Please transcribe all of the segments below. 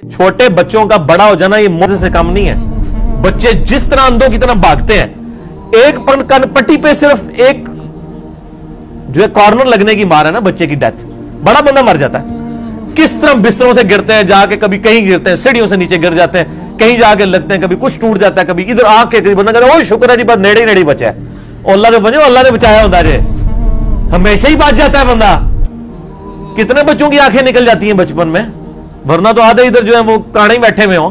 چھوٹے بچوں کا بڑا ہو جانا یہ موزے سے کم نہیں ہے. بچے جس طرح اندھوں کی طرح بھاگتے ہیں, ایک پٹی پہ صرف ایک جو ہے کارنر لگنے کی مار ہے نا بچے کی ڈیتھ, بڑا بندہ مر جاتا ہے. کس طرح بستروں سے گرتے ہیں, جا کے کبھی کہیں گرتے ہیں, سیڑھیوں سے نیچے گر جاتے ہیں, کہیں جا کے لگتے ہیں, کبھی کچھ ٹوٹ جاتا ہے, کبھی ادھر آ کے بندہ کہتا ہے اوہ شکر ہے جی بس نیڑے ہی نیڑے بچا ہے, اور اللہ نے بچے اللہ نے بچایا ہوتا ہے, ہمیشہ ہی بچ جاتا ہے بندہ. کتنے بچوں کی آنکھیں نکل جاتی ہیں بچپن میں, ورنہ تو آدھے ادھر جو ہے وہ کاڑے بیٹھے ہوئے ہوں.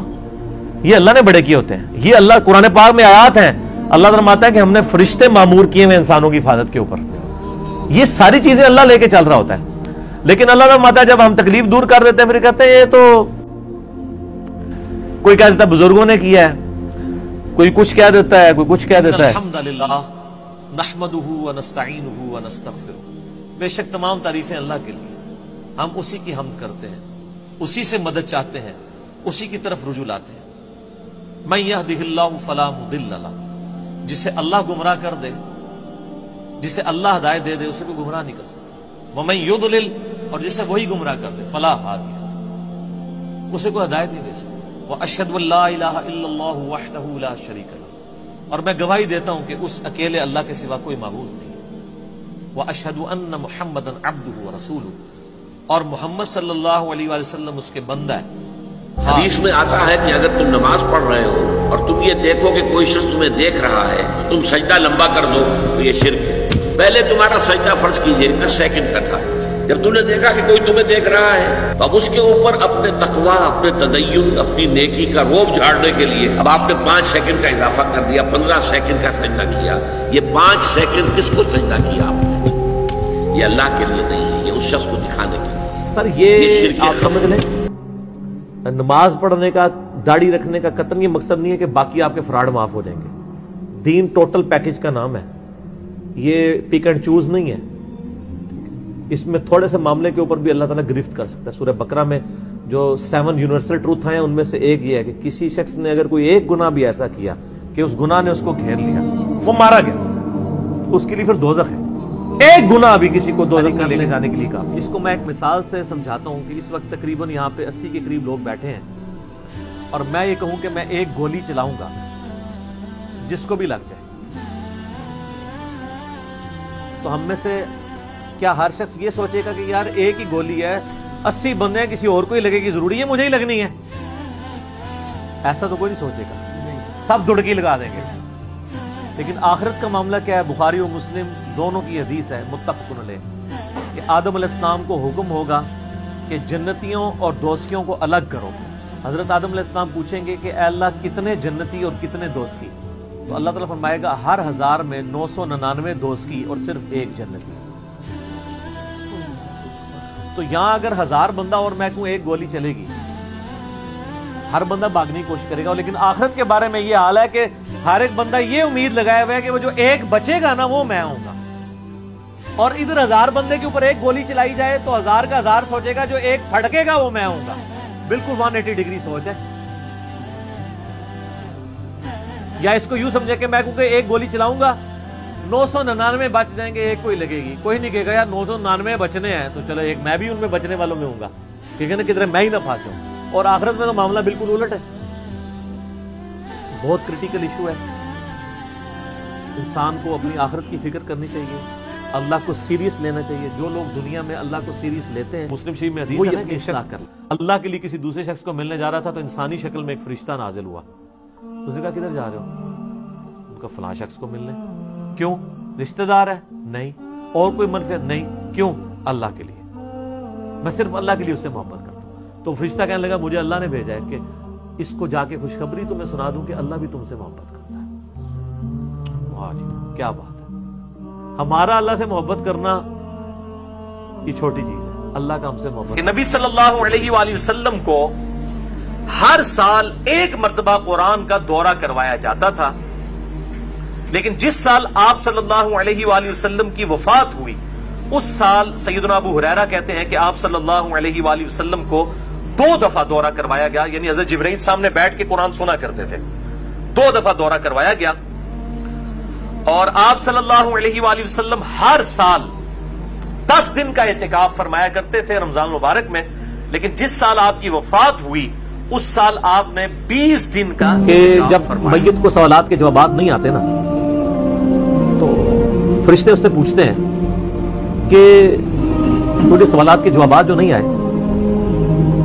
یہ اللہ نے بڑے کیے ہوتے ہیں. یہ اللہ قرآن پاک میں آیات ہیں, اللہ فرماتا ہے کہ ہم نے فرشتے معمور کیے ہوئے انسانوں کی حفاظت کے اوپر. یہ ساری چیزیں اللہ لے کے چل رہا ہوتا ہے. لیکن اللہ فرماتا ہے جب ہم تکلیف دور کر دیتے ہیں پھر کہتے ہیں یہ تو کوئی کہہ دیتا ہے بزرگوں نے کیا ہے, کوئی کچھ کہہ دیتا ہے, کوئی کچھ کہہ دیتا ہے. الحمدللہ نحمدہ ونستعینہ ونستغفرہ. بے شک تمام تعریفیں اللہ کے لیے, ہم اسی کی حمد کرتے ہیں, اسی سے مدد چاہتے ہیں, اسی کی طرف رجوع لاتے ہیں. من یہدہ اللہ فلا مضل لہ, جسے اللہ گمراہ کر دے, جسے اللہ ہدایت دے دے اسے کوئی گمراہ نہیں کر سکتا. ومن یضلل, اور جسے وہی گمراہ کر دے, فلا ہادی لہ, اسے کوئی ہدایت نہیں دے سکتا. واشہد ان لا الہ الا اللہ وحدہ لا شریک لہ, اور میں گواہی دیتا ہوں کہ اس اکیلے اللہ کے سوا کوئی معبود نہیں ہے. واشہد ان محمدا عبدہ ورسولہ, اور محمد صلی اللہ علیہ وآلہ وسلم اس کے بندہ ہے. حدیث میں آتا ہے کہ اگر تم نماز پڑھ رہے ہو اور تم یہ دیکھو کہ کوئی شخص تمہیں دیکھ رہا ہے, تم سجدہ لمبا کر دو تو یہ شرک ہے. پہلے تمہارا سجدہ فرض کیجئے 10 سیکنڈ کا تھا, جب تم نے دیکھا کہ کوئی تمہیں دیکھ رہا ہے تو اب اس کے اوپر اپنے تقویٰ, اپنے تدین, اپنی نیکی کا روب جھاڑنے کے لیے اب آپ نے 5 سیکنڈ کا اضافہ کر دیا, 15 سیکنڈ کا سجدہ کیا. یہ 5 سیکنڈ کس کو سجدہ کیا آپ نے؟ یہ اللہ کے لیے نہیں ہے, یہ اس شخص کو دکھانے کے لیے. سر یہ آپ سمجھ لیں, نماز پڑھنے کا, داڑھی رکھنے کا قطعاً یہ مقصد نہیں ہے کہ باقی آپ کے فراڈ معاف ہو جائیں گے. دین ٹوٹل پیکج کا نام ہے, یہ پک اینڈ چوز نہیں ہے. اس میں تھوڑے سے معاملے کے اوپر بھی اللہ تعالیٰ گرفت کر سکتا ہے. سورہ بقرہ میں جو 7 یونیورسل ٹروتھ ہیں ان میں سے ایک یہ ہے کہ کسی شخص نے اگر کوئی ایک گناہ بھی ایسا کیا کہ اس گناہ نے اس کو گھیر لیا, وہ مارا گیا, اس کے لیے پھر دوزخ ہے. ایک گناہ بھی کسی کو دوزخ میں لے جانے کے لیے کافی. اس کو میں ایک مثال سے سمجھاتا ہوں کہ اس وقت تقریباً یہاں پہ 80 کے قریب لوگ بیٹھے ہیں, اور میں یہ کہوں کہ میں ایک گولی چلاؤں گا جس کو بھی لگ جائے, تو ہم میں سے کیا ہر شخص یہ سوچے گا کہ یار ایک ہی گولی ہے, 80 بندے ہیں, کسی اور کو ہی لگے گی, ضروری ہے مجھے ہی لگنی ہے؟ ایسا تو کوئی نہیں سوچے گا, سب دڑکی لگا دیں گے. لیکن آخرت کا معاملہ کیا ہے؟ بخاری و مسلم دونوں کی حدیث ہے متفق علیہ کہ آدم علیہ السلام کو حکم ہوگا کہ جنتیوں اور دوزخیوں کو الگ کرو. حضرت آدم علیہ السلام پوچھیں گے کہ اے اللہ کتنے جنتی اور کتنے دوزخی؟ تو اللہ تعالیٰ فرمائے گا ہر 1000 میں 999 دوزخی اور صرف ایک جنتی. تو یہاں اگر 1000 بندہ اور میں کہوں ایک گولی چلے گی, ہر بندہ بھاگنے کی کوشش کرے گا. لیکن آخرت کے بارے میں یہ حال ہے کہ ہر ایک بندہ یہ امید لگایا ہوا ہے کہ وہ جو ایک بچے گا نا وہ میں ہوں گا. اور ادھر 1000 بندے کے اوپر ایک گولی چلائی جائے تو 1000 کا 1000 سوچے گا جو ایک پھڑکے گا وہ میں ہوں گا. بالکل 180 ڈگری سوچ ہے. یا اس کو یوں سمجھے کہ میں کہوں کہ ایک گولی چلاؤں گا 999 بچ جائیں گے, ایک کوئی لگے گی. کوئی نہیں کہے گا یار 999 بچنے ہیں تو چلو ایک میں بھی ان میں بچنے والوں میں ہوں گا, ٹھیک ہے نا, کدھر میں ہی نہ پھنس جاؤں. اور آخرت میں تو معاملہ بالکل الٹ ہے. بہت کریٹیکل ایشو ہے. انسان کو اپنی آخرت کی فکر کرنی چاہیے, اللہ کو سیریس لینا چاہیے. جو لوگ دنیا میں اللہ کو سیریس لیتے ہیں, مسلم شریف میں حدیث ہے کہ شخص اللہ کے لیے کسی دوسرے شخص کو ملنے جا رہا تھا تو انسانی شکل میں ایک فرشتہ نازل ہوا. اس نے کہا کدھر جا رہے ہو؟ ان کا فلاں شخص کو ملنے. کیوں؟ رشتہ دار ہے؟ نہیں. اور کوئی منفعت؟ نہیں. کیوں؟ اللہ کے لیے, میں صرف اللہ کے لیے اس سے محبت کرتا ہوں. تو فرشتہ کہنے لگا مجھے اللہ نے بھیجا ہے کہ اس کو جا کے خوشخبری تمہیں سنا دوں کہ اللہ بھی تم سے محبت کرتا ہے. واہ جی کیا بات ہے. ہمارا اللہ سے محبت کرنا یہ چھوٹی چیز ہے, اللہ کا ہم سے محبت. کہ نبی صلی اللہ علیہ وآلہ وسلم کو ہر سال ایک مرتبہ قرآن کا دورہ کروایا جاتا تھا, لیکن جس سال آپ صلی اللہ علیہ وآلہ وسلم کی وفات ہوئی اس سال سیدنا ابو ہریرہ کہتے ہیں کہ آپ صلی اللہ علیہ وآلہ وسلم کو 2 دفعہ دورہ کروایا گیا. یعنی حضرت جبرائیل سامنے بیٹھ کے قرآن سنا کرتے تھے. 2 دفعہ دورہ کروایا گیا, اور آپ صلی اللہ علیہ وآلہ وسلم ہر سال 10 دن کا اعتکاف فرمایا کرتے تھے رمضان مبارک میں. لیکن جس سال آپ کی وفات ہوئی اس سال آپ نے 20 دن کا کہ اعتکاف جب فرمایا۔ میت کو سوالات کے جوابات نہیں آتے نا تو فرشتے اس سے پوچھتے ہیں کہ تجھے سوالات کے جوابات جو نہیں آئے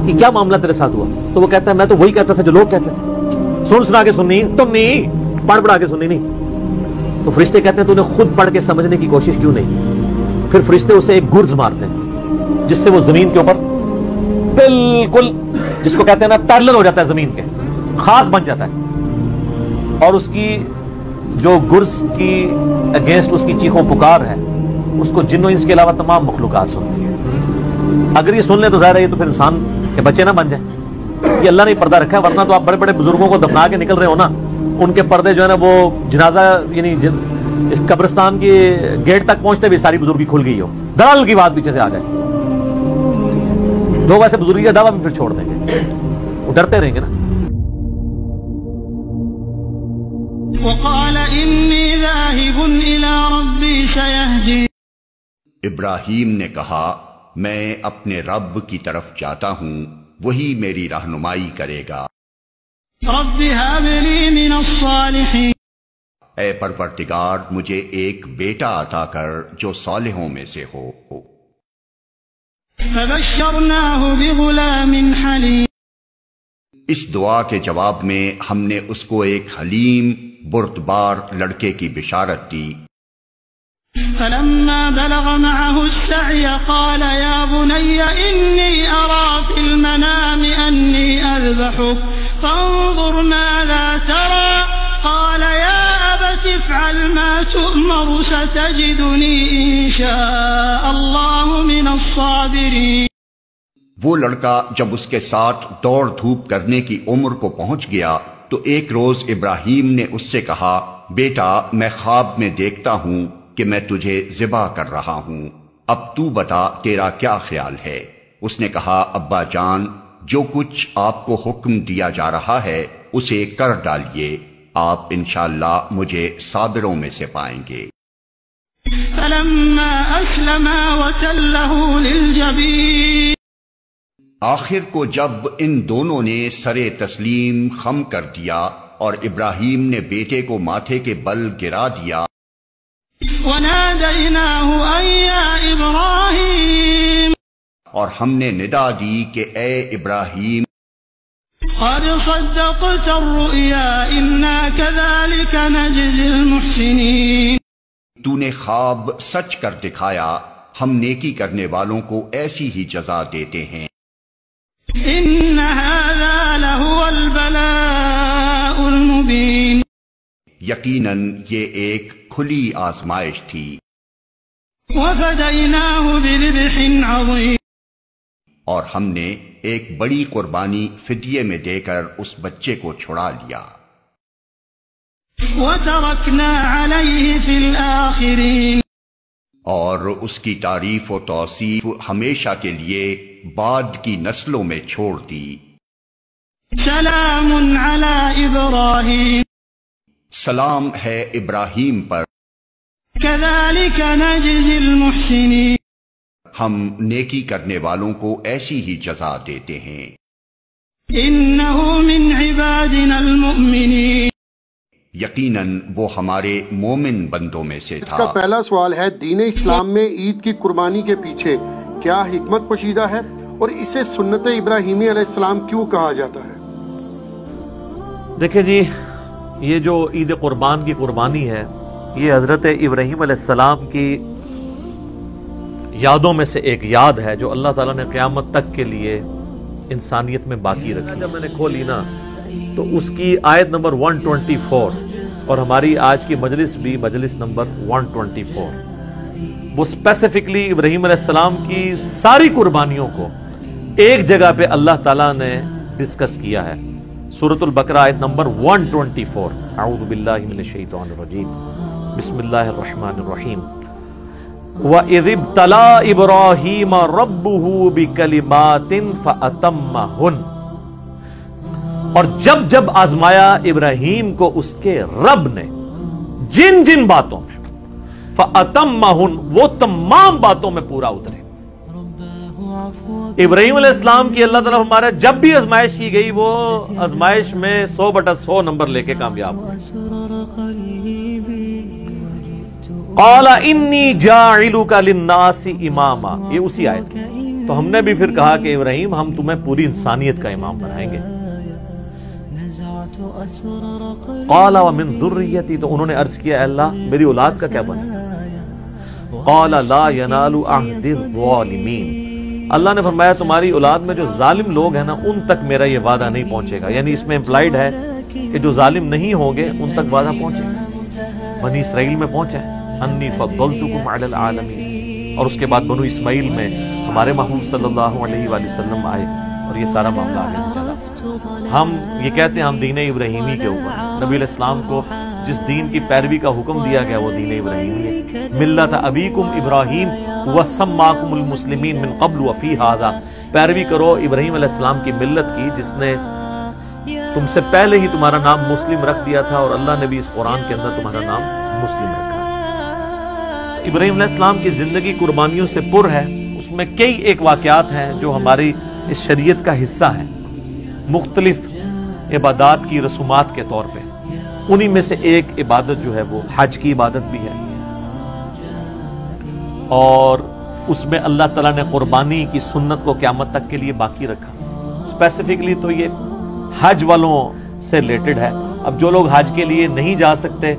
کہ کیا معاملہ تیرے ساتھ ہوا؟ تو وہ کہتا ہے میں تو وہی کہتا تھا جو لوگ کہتے تھے، سنا کے سننی تم نہیں، پڑھ پڑھا کے سننی نہیں۔ تو فرشتے کہتے ہیں تو نے خود پڑھ کے سمجھنے کی کوشش کیوں نہیں؟ پھر فرشتے اسے ایک گرز مارتے ہیں جس سے وہ زمین کے اوپر بالکل، جس کو کہتے ہیں نا پیرلل ہو جاتا ہے، زمین کے خاک بن جاتا ہے، اور اس کی جو گرز کی اگینسٹ اس کی چیخوں پکار ہے اس کو جن و انس کے علاوہ تمام مخلوقات سنتی ہے۔ اگر یہ سن لیں تو ظاہر ہے یہ تو پھر انسان کے بچے نہ بن جائیں، یہ اللہ نے پردہ رکھا ہے، ورنہ تو آپ بڑے بڑے بزرگوں کو دفنا کے نکل رہے ہو نا، ان کے پردے جو ہے نا وہ جنازہ یعنی اس قبرستان کی گیٹ تک پہنچتے بھی ساری بزرگی کھل گئی ہو، دلال کی بات پیچھے سے آ جائے، لوگ ایسے بزرگی کا دعویٰ بھی پھر چھوڑ دیں گے، وہ ڈرتے رہیں گے نا۔ وقال إني ذاهب إلى ربي سيهدين۔ ابراہیم نے کہا میں اپنے رب کی طرف جاتا ہوں، وہی میری رہنمائی کرے گا۔ رب هب لي من الصالحين۔ اے پروردگار مجھے ایک بیٹا عطا کر جو صالحوں میں سے ہو۔ فبشرناه بغلام حليم۔ اس دعا کے جواب میں ہم نے اس کو ایک حلیم بردبار لڑکے کی بشارت دی۔ فلما بلغ معه السعي قال يا بني إني أرى في المنام أني أذبحك فانظر ماذا ترى قال يا أبت افعل ما تؤمر ستجدني إن شاء الله من الصابرين۔ وہ لڑکا جب اس کے ساتھ دوڑ دھوپ کرنے کی عمر کو پہنچ گیا تو ایک روز ابراہیم نے اس سے کہا بیٹا میں خواب میں دیکھتا ہوں کہ میں تجھے ذبح کر رہا ہوں، اب تو بتا تیرا کیا خیال ہے؟ اس نے کہا ابا جان جو کچھ آپ کو حکم دیا جا رہا ہے اسے کر ڈالیے، آپ انشاءاللہ مجھے صابروں میں سے پائیں گے۔ فلما أسلما وتله للجبين۔ آخر کو جب ان دونوں نے سرے تسلیم خم کر دیا اور ابراہیم نے بیٹے کو ماتھے کے بل گرا دیا، وناديناه أن يا إبراهيم۔ اور ہم نے ندا دی کہ اے ابراہیم قد صدقت الرؤيا إنا كذلك نجزي المحسنين۔ تو نے خواب سچ کر دکھایا، ہم نیکی کرنے والوں کو ایسی ہی جزا دیتے ہیں۔ إن هذا لهو البلاء المبين۔ یقیناً یہ ایک کھلی آزمائش تھی۔ وفديناه بذبح عظيم۔ اور ہم نے ایک بڑی قربانی فدیے میں دے کر اس بچے کو چھڑا لیا۔ وتركنا عليه في الآخرين۔ اور اس کی تعریف و توصیف ہمیشہ کے لیے بعد کی نسلوں میں چھوڑ دی۔ سلام على إبراهيم۔ سلام ہے ابراہیم پر، كذلك نجزي المحسنين۔ ہم نیکی کرنے والوں کو ایسی ہی جزا دیتے ہیں۔ إنه من عبادنا المؤمنين۔ یقیناً وہ ہمارے مومن بندوں میں سے اس تھا۔ کا پہلا سوال ہے دین اسلام میں عید کی قربانی کے پیچھے کیا حکمت پوشیدہ ہے اور اسے سنت ابراہیمی علیہ السلام کیوں کہا جاتا ہے؟ دیکھیں جی، یہ جو عید قربان کی قربانی ہے یہ حضرت ابراہیم علیہ السلام کی یادوں میں سے ایک یاد ہے جو اللہ تعالیٰ نے قیامت تک کے لیے انسانیت میں باقی رکھی۔ جب میں نے کھولی نا تو اس کی آیت نمبر 124 اور ہماری آج کی مجلس بھی مجلس نمبر 124، وہ اسپیسیفکلی ابراہیم علیہ السلام کی ساری قربانیوں کو ایک جگہ پہ اللہ تعالیٰ نے ڈسکس کیا ہے۔ سورۃ البقرہ آیت نمبر 124، اعوذ باللہ من الشیطان الرجیم، بسم اللہ الرحمن الرحیم، وَإِذِ ابْتَلَىٰ إِبْرَاهِيمَ رَبُّهُ بِكَلِمَاتٍ فَأَتَمَّهُنَّ، اور جب جب آزمایا ابراہیم کو اس کے رب نے جن جن باتوں میں، فَأَتَمَّهُنَّ، وہ تمام باتوں میں پورا اترے۔ ابراہیم علیہ السلام کی اللہ تعالیٰ ہمارا جب بھی آزمائش کی گئی وہ آزمائش میں 100/100 نمبر لے کے کامیاب ہوئے۔ قال انی جاعلک للناس اماما، یہ اسی آیت ہے۔ تو ہم نے بھی پھر کہا کہ ابراہیم ہم تمہیں پوری انسانیت کا امام بنائیں گے۔ قال ومن ذریتی، تو انہوں نے عرض کیا اے اللہ میری اولاد کا کیا بنے؟ قال لا ینال عہد الظالمین، اللہ نے فرمایا تمہاری اولاد میں جو ظالم لوگ ہیں نا ان تک میرا یہ وعدہ نہیں پہنچے گا، یعنی اس میں امپلائیڈ ہے کہ جو ظالم نہیں ہوں گے ان تک وعدہ پہنچے گا۔ بنی اسرائیل میں پہنچا ہے انی فضلتکم علی العالمین، اور اس کے بعد بنو اسماعیل میں ہمارے محبوب صلی اللہ علیہ وآلہ وسلم آئے اور یہ سارا معاملہ آگے سے چلا۔ ہم یہ کہتے ہیں ہم دین ابراہیمی کے اوپر، نبی علیہ السلام کو جس دین کی پیروی کا حکم دیا گیا وہ دین ابراہیمی ہے۔ ملت ابیکم ابراہیم وسماکم المسلمین من قبل وفی ھذا، پیروی کرو ابراہیم علیہ السلام کی ملت کی جس نے تم سے پہلے ہی تمہارا نام مسلم رکھ دیا تھا، اور اللہ نے بھی اس قرآن کے اندر تمہارا نام مسلم رکھا۔ ابراہیم علیہ السلام کی زندگی قربانیوں سے پر ہے، اس میں کئی ایک واقعات ہیں جو ہماری اس شریعت کا حصہ ہیں، مختلف عبادات کی رسومات کے طور پہ۔ انہی میں سے ایک عبادت جو ہے وہ حج کی عبادت بھی ہے، اور اس میں اللہ تعالیٰ نے قربانی کی سنت کو قیامت تک کے لیے باقی رکھا۔ اسپیسیفکلی تو یہ حج والوں سے ریلیٹڈ ہے۔ اب جو لوگ حج کے لیے نہیں جا سکتے،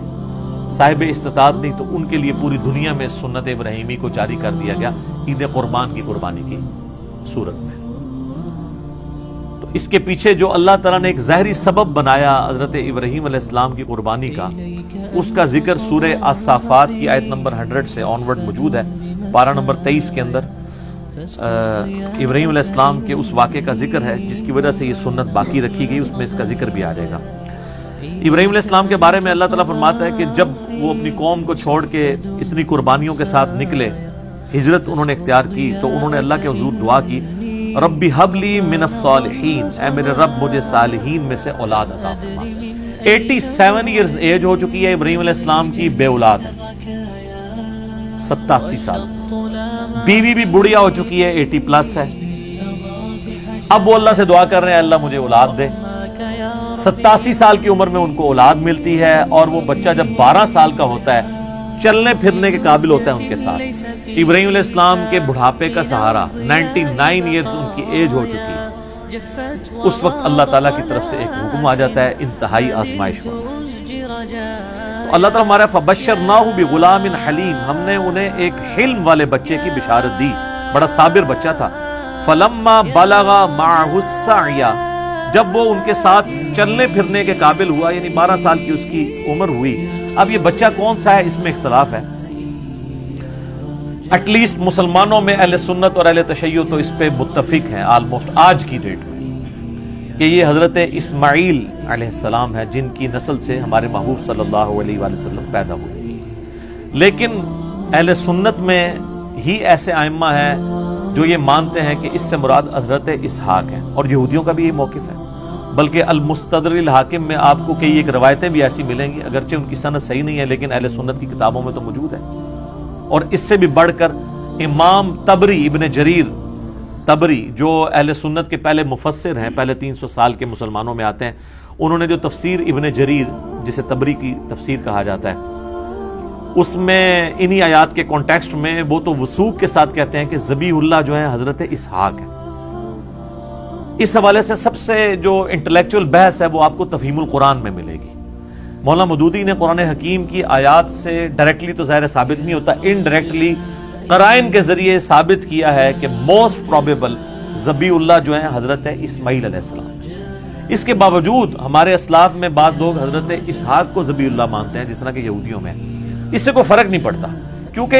صاحب استطاعت نہیں، تو ان کے لیے پوری دنیا میں سنت ابراہیمی کو جاری کر دیا گیا عید قربان کی قربانی کی صورت میں۔ تو اس کے پیچھے جو اللہ تعالیٰ نے ایک ظاہری سبب بنایا حضرت ابراہیم علیہ السلام کی قربانی کا، اس کا ذکر سورہ الصافات کی آیت نمبر 100 سے آنورڈ موجود ہے۔ پارہ نمبر 23 کے اندر ابراہیم علیہ السلام کے اس واقعے کا ذکر ہے جس کی وجہ سے یہ سنت باقی رکھی گئی، اس میں اس کا ذکر بھی آ جائے گا۔ ابراہیم علیہ السلام کے بارے میں اللہ تعالیٰ فرماتا ہے کہ جب وہ اپنی قوم کو چھوڑ کے اتنی قربانیوں کے ساتھ نکلے، ہجرت انہوں نے اختیار کی، تو انہوں نے اللہ کے حضور دعا کی ربی حب لی من الصالحین، اے میرے رب مجھے صالحین میں سے اولاد عطا فرما۔ 87 ایئرز ایج ہو چکی ہے ابراہیم علیہ السلام کی، بے اولاد ہے، 87 سال، بیوی بھی بڑھیا ہو چکی ہے، 80 پلس ہے۔ اب وہ اللہ سے دعا کر رہے ہیں اللہ مجھے اولاد دے۔ 87 سال کی عمر میں ان کو اولاد ملتی ہے، اور وہ بچہ جب 12 سال کا ہوتا ہے چلنے پھرنے کے قابل ہوتا ہے ان کے ساتھ۔ ابراہیم علیہ السلام کے بڑھاپے کا سہارا 99 ایئرز ان کی ایج ہو چکی ہے، اس وقت اللہ تعالیٰ کی طرف سے ایک حکم آ جاتا ہے انتہائی آزمائش میں۔ تو اللہ تعالیٰ ہمارا فبشرناہ بغلام حلیم، ہم نے انہیں ایک حلم والے بچے کی بشارت دی، بڑا صابر بچہ تھا۔ فلما بلغ معہ السعی، جب وہ ان کے ساتھ چلنے پھرنے کے قابل ہوا، یعنی 12 سال کی اس کی عمر ہوئی۔ اب یہ بچہ کون سا ہے اس میں اختلاف ہے، ایٹ لیسٹ مسلمانوں میں اہل سنت اور اہل تشیع تو اس پہ متفق ہیں آلموسٹ آج کی ڈیٹ میں، کہ یہ حضرت اسماعیل علیہ السلام ہے جن کی نسل سے ہمارے محبوب صلی اللہ علیہ وآلہ وسلم پیدا ہوئے۔ لیکن اہل سنت میں ہی ایسے ائمہ ہیں جو یہ مانتے ہیں کہ اس سے مراد حضرت اسحاق ہیں، اور یہودیوں کا بھی یہ موقف ہے۔ بلکہ المستدرک الحاکم میں آپ کو کئی ایک روایتیں بھی ایسی ملیں گی، اگرچہ ان کی سند صحیح نہیں ہے لیکن اہل سنت کی کتابوں میں تو موجود ہے۔ اور اس سے بھی بڑھ کر امام طبری، ابن جریر طبری، جو اہل سنت کے پہلے مفسر ہیں، پہلے 300 سال کے مسلمانوں میں آتے ہیں، انہوں نے جو تفسیر ابن جریر جسے طبری کی تفسیر کہا جاتا ہے، اس میں انہی آیات کے کانٹیکسٹ میں وہ تو وثوق کے ساتھ کہتے ہیں کہ ذبیح اللہ جو ہے حضرت اسحاق ہے۔ اس حوالے سے سب سے جو انٹلیکچوئل بحث ہے وہ آپ کو تفہیم القرآن میں ملے گی۔ مولانا مودودی نے قرآن حکیم کی آیات سے ڈائریکٹلی تو ظاہر ثابت نہیں ہوتا، انڈائریکٹلی قرائن کے ذریعے ثابت کیا ہے کہ موسٹ پروبیبل ذبیح اللہ جو ہے حضرت اسماعیل علیہ السلام۔ اس کے باوجود ہمارے اسلاف میں بعض لوگ حضرت اسحاق کو ذبیح اللہ مانتے ہیں، جس طرح کہ یہودیوں میں۔ اس سے کوئی فرق نہیں پڑتا، کیونکہ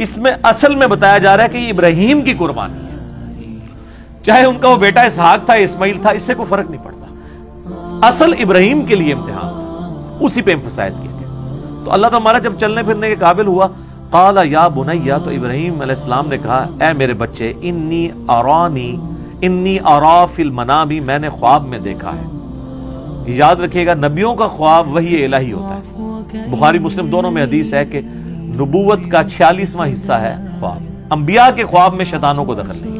اس میں اصل میں بتایا جا رہا ہے کہ یہ ابراہیم کی قربانی ہے، چاہے ان کا وہ بیٹا اسحاق تھا اسماعیل تھا، اس سے کوئی فرق نہیں پڑتا، اصل ابراہیم کے لیے امتحان تھا، اسی پہ ایمفسائز کیا گیا۔ تو اللہ تعالیٰ جب چلنے پھرنے کے قابل ہوا، قال یا بنیا، تو ابراہیم علیہ السلام نے کہا اے میرے بچے، انی ارا فی المنام، میں نے خواب میں دیکھا ہے۔ یاد رکھیے گا نبیوں کا خواب وحی الہی ہوتا ہے، بخاری مسلم دونوں میں حدیث ہے کہ نبوت کا 46واں حصہ ہے خواب، انبیاء کے خواب میں شیطانوں کو دخل نہیں۔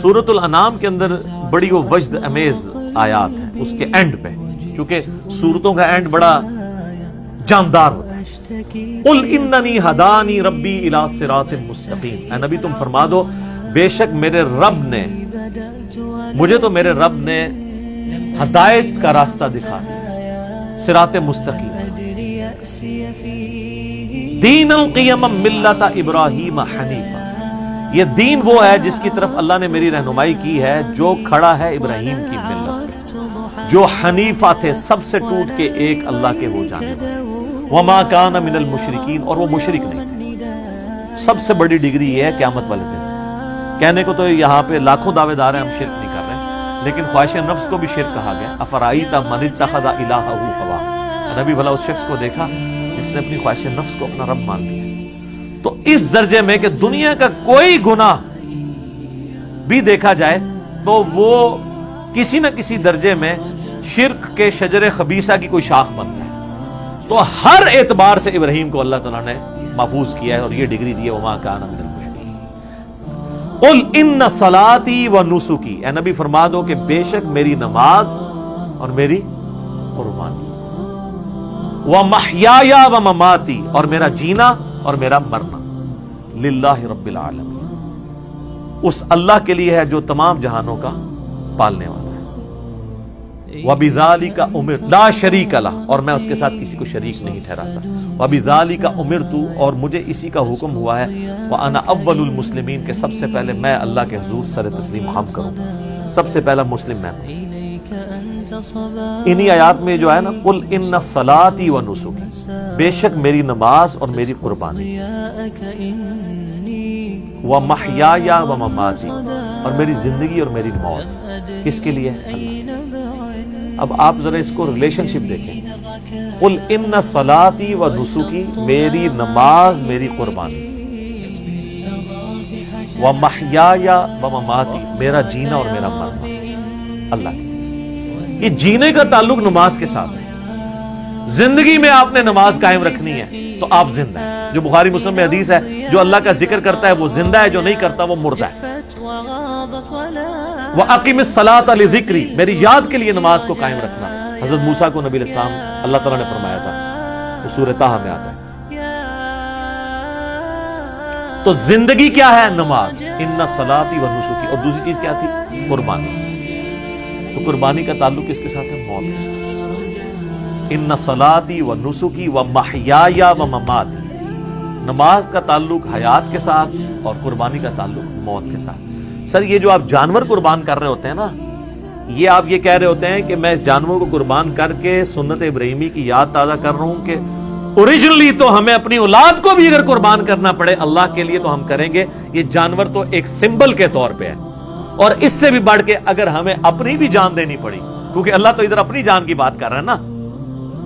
سورۃ الانعام کے اندر بڑی وہ وجد امیز آیات ہیں اس کے اینڈ پہ، چونکہ سورتوں کا اینڈ بڑا جاندار ہوتا ہے۔ قل اننی ہدانی ربی الی صراط مستقیم، اے نبی تم فرما دو بے شک میرے رب نے، مجھے تو میرے رب نے ہدایت کا راستہ دکھا دیا، صراط مستقیم، دین القیم ملت ابراہیم حنیفہ، یہ دین وہ ہے جس کی طرف اللہ نے میری رہنمائی کی ہے جو کھڑا ہے ابراہیم کی ملت پہ، جو حنیفہ تھے سب سے ٹوٹ کے ایک اللہ کے ہو جانے والے، وما کان من المشرکین، اور وہ مشرک نہیں تھے۔ سب سے بڑی ڈگری یہ ہے قیامت والے دن، کہنے کو تو یہاں پہ لاکھوں دعوے دار ہیں ہم شرک نہیں کر رہے، لیکن خواہش نفس کو بھی شرک کہا گیا۔ افرائیت من اتخذ الہہ ہوا، نبی بھلا اس شخص کو دیکھا جس نے اپنی خواہش نفس کو اپنا رب مان لیا۔ تو اس درجے میں کہ دنیا کا کوئی گناہ بھی دیکھا جائے تو وہ کسی نہ کسی درجے میں شرک کے شجر خبیثہ کی کوئی شاخ بنتا ہے، تو ہر اعتبار سے ابراہیم کو اللہ تعالیٰ نے محفوظ کیا ہے اور یہ ڈگری دی ہے وما کان من المشرکین۔ قل ان صلاتی و نسکی، اے نبی فرما دو کہ بے شک میری نماز اور میری قربانی، ومحیایا و مماتی، اور میرا جینا اور میرا مرنا، للہ رب العالمین، اس اللہ کے لیے ہے جو تمام جہانوں کا پالنے والا ہے۔ وَبِذَلِكَ أُمِرْتُ لَا شَرِيكَ لَهُ، اور میں اس کے ساتھ کسی کو شریک نہیں ٹھہراتا۔ وَبِذَلِكَ أُمِرْتُ، اور مجھے اسی کا حکم ہوا ہے، وَأَنَا أَوَّلُ الْمُسْلِمِينَ، کہ سب سے پہلے میں اللہ کے حضور سر تسلیم خم کروں، سب سے پہلا مسلم میں ہوں۔ انہی آیات میں جو ہے نا قل ان صلاتي ونسکی، بے شک میری نماز اور میری قربانی، ومحیایا ومماتی، اور میری زندگی اور میری موت، کس کے لیے؟ اللہ۔ اب آپ ذرا اس کو ریلیشن شپ دیکھیں، قل ان صلاتي ونسکی، میری نماز میری قربانی، ومحیایا ومماتی، میرا جینا اور میرا مرنا اللہ کے۔ یہ جینے کا تعلق نماز کے ساتھ ہے، زندگی میں آپ نے نماز قائم رکھنی ہے تو آپ زندہ ہیں، جو بخاری مسلم میں حدیث ہے جو اللہ کا ذکر کرتا ہے وہ زندہ ہے، جو نہیں کرتا وہ مردہ ہے۔ وَأَقِمِ الصَّلَاةَ لِذِكْرِي، میری یاد کے لیے نماز کو قائم رکھنا، حضرت موسیٰ کو نبی الاسلام اللہ تعالیٰ نے فرمایا تھا، وہ سورہ طٰہٰ میں آتا ہے۔ تو زندگی کیا ہے؟ نماز، ان صلاتي ونسکی، اور دوسری چیز کیا تھی؟ قربانی۔ تو قربانی کا تعلق کس کے ساتھ ہے؟ موت کے ساتھ۔ ان صلاتي ونسکی ومحیایا ومماتی، نماز کا تعلق حیات کے ساتھ اور قربانی کا تعلق موت کے ساتھ۔ سر یہ جو آپ جانور قربان کر رہے ہوتے ہیں نا، یہ آپ یہ کہہ رہے ہوتے ہیں کہ میں اس جانور کو قربان کر کے سنت ابراہیمی کی یاد تازہ کر رہا ہوں کہ اوریجنلی تو ہمیں اپنی اولاد کو بھی اگر قربان کرنا پڑے اللہ کے لیے تو ہم کریں گے۔ یہ جانور تو ایک سمبل کے طور پہ ہے، اور اس سے بھی بڑھ کے اگر ہمیں اپنی بھی جان دینی پڑی، کیونکہ اللہ تو ادھر اپنی جان کی بات کر رہا ہے نا،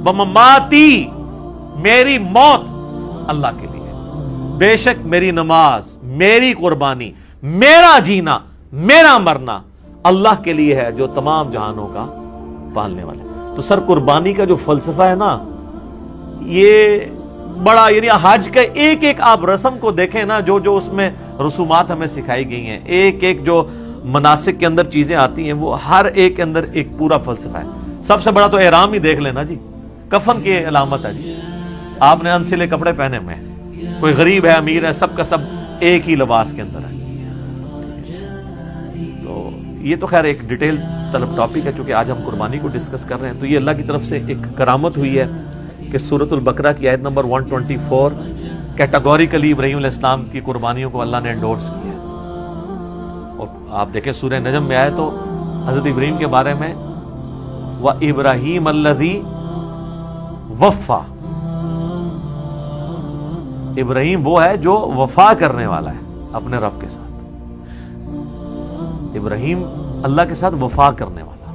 ومماتی، میری موت اللہ کے لیے، بے شک میری نماز، میری قربانی، میرا جینا، میرا مرنا اللہ کے لیے ہے جو تمام جہانوں کا پالنے والا ہے۔ تو سر قربانی کا جو فلسفہ ہے نا، یہ بڑا، یعنی حج کا ایک ایک آپ رسم کو دیکھیں نا، جو جو اس میں رسومات ہمیں سکھائی گئی ہیں، ایک ایک جو مناسک کے اندر چیزیں آتی ہیں، وہ ہر ایک کے اندر ایک پورا فلسفہ ہے۔ سب سے بڑا تو احرام ہی دیکھ لینا جی، کفن کی علامت ہے جی، آپ نے انسلے کپڑے پہنے ہوئے ہیں، کوئی غریب ہے امیر ہے، سب کا سب ایک ہی لباس کے اندر ہے۔ تو یہ تو خیر ایک ڈیٹیل طلب ٹاپک ہے، چونکہ آج ہم قربانی کو ڈسکس کر رہے ہیں، تو یہ اللہ کی طرف سے ایک کرامت ہوئی ہے کہ سورۃ البقرہ کی آیت نمبر 124 کیٹاگوریکلی ابراہیم علیہ السلام کی قربانیوں کو اللہ نے انڈورس کیا ہے۔ اور آپ دیکھیں سورہ نجم میں آئے تو حضرت ابراہیم کے بارے میں وَإِبْرَاهِيمَ الَّذِي وَفَّى، ابراہیم وہ ہے جو وفا کرنے والا ہے اپنے رب کے ساتھ، ابراہیم اللہ کے ساتھ وفا کرنے والا۔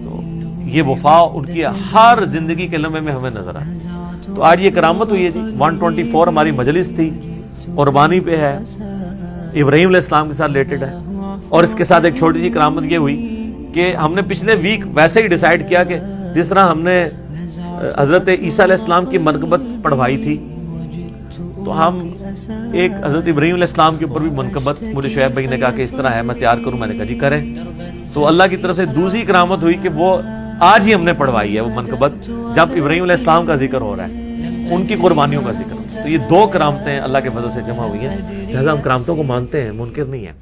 تو یہ وفا ان کی ہر زندگی کے لمحے میں ہمیں نظر آئے۔ تو آج یہ کرامت ہوئی ہے جی، 124 ہماری مجلس تھی، قربانی پہ ہے، ابراہیم علیہ السلام کے ساتھ ریلیٹڈ ہے۔ اور اس کے ساتھ ایک چھوٹی سی کرامت یہ ہوئی کہ ہم نے پچھلے ویک ویسے ہی ڈیسائیڈ کیا کہ جس طرح ہم نے حضرت عیسیٰ علیہ السلام کی منقبت پڑھوائی تھی، تو ہم ایک حضرت ابراہیم علیہ السلام کے اوپر بھی منقبت مجھے شعیب بھائی نے کہا کہ اس طرح ہے میں تیار کروں، میں نے کہا جی کریں. تو اللہ کی طرف سے دوسری کرامت ہوئی کہ وہ آج ہی ہم نے پڑھوائی ہے وہ منقبت جب ابراہیم علیہ السلام کا ذکر ہو رہا ہے، ان کی قربانیوں کا ذکر. تو یہ دو کرامتیں اللہ کے فضل سے جمع ہوئی ہیں، لہذا ہم کرامتوں کو مانتے ہیں، منکر نہیں ہیں.